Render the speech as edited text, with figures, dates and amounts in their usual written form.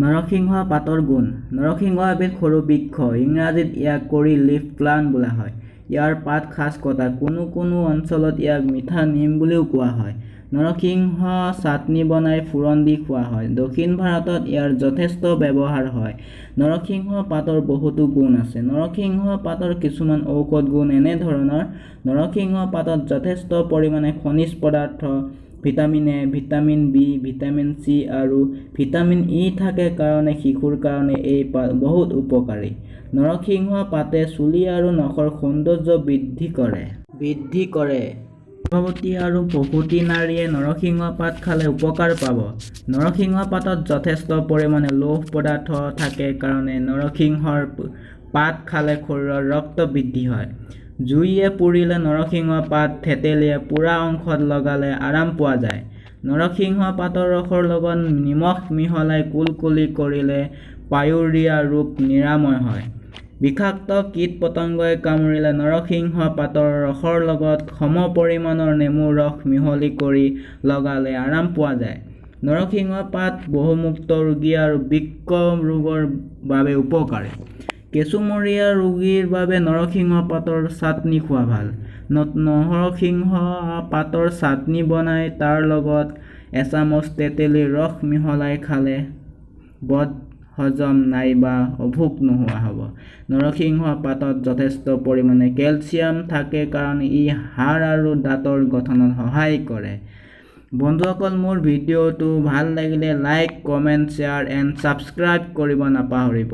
নৰসিংহ পাতৰ গুণ। নৰসিংহ এবিধ সৰু বৃক্ষ। ইংৰাজীত ইয়াক কৰি লিফ প্লাণ্ট বোলা হয়। ইয়াৰ পাত খাজ কটা। কোনো অঞ্চলত ইয়াক মিঠা নিম বুলিও কোৱা হয়। নৰসিংহ চাটনি বনাই ফোৰণ দি খোৱা হয়। দক্ষিণ ভাৰতত ইয়াৰ যথেষ্ট ব্যৱহাৰ হয়। নৰসিংহ পাতৰ বহুতো গুণ আছে। নৰসিংহ পাতৰ কিছুমান ঔষধ গুণ এনেধৰণৰ: নৰসিংহ পাতত যথেষ্ট পৰিমাণে খনিজ পদাৰ্থ, vitamin A, vitamin B, vitamin C আৰু ভিটামিন ই থাকে কাৰণে শিশুৰ কাৰণে এই পাত বহুত উপকাৰী। নৰসিংহ পাতে চুলি আৰু নখৰ সৌন্দৰ্য বৃদ্ধি কৰে। গৰ্ভৱতী আৰু প্ৰসূতি নাৰীয়ে নৰসিংহ পাত খালে উপকাৰ পাব। নৰসিংহ পাতত যথেষ্ট পৰিমাণে লৌহ পদাৰ্থ থাকে কাৰণে নৰসিংহৰ পাত খালে শৰীৰৰ ৰক্ত বৃদ্ধি হয়। জুইয়ে পুৰিলে নৰসিংহ পাত থেতেলিয়াই পোৰা অংশত লগালে আৰাম পোৱা যায়। নৰসিংহ পাতৰ ৰসৰ লগত নিমখ মিহলাই কুলকুলি কৰিলে পায়ুৰিয়া ৰোগ নিৰাময় হয়। বিষাক্ত কীট-পতংগই কামুৰিলে নৰসিংহ পাতৰ ৰসৰ লগত সম পৰিমাণৰ নেমুৰ ৰস মিহলি কৰি লগালে আৰাম পোৱা যায়। নৰসিংহ পাত বহুমুক্ত ৰোগী আৰু বৃক্ক ৰোগৰ বাবে উপকাৰী। কেঁচুমৰীয়া ৰোগীৰ বাবে নৰসিংহ পাতৰ চাটনি খোৱা ভাল। নৰসিংহ পাতৰ চাটনি বনাই তাৰ লগত এচামুচ তেঁতেলীৰ ৰস মিহলাই খালে বদহজম নাইবা অভোক নোহোৱা হ'ব। নৰসিংহ পাতত যথেষ্ট পৰিমাণে কেলচিয়াম থাকে কাৰণে ই হাড় আৰু দাঁতৰ গঠনত সহায় কৰে। বন্ধুসকল, মোৰ ভিডিঅ'টো ভাল লাগিলে like, comment, share and subscribe কৰিব নাপাহৰিব।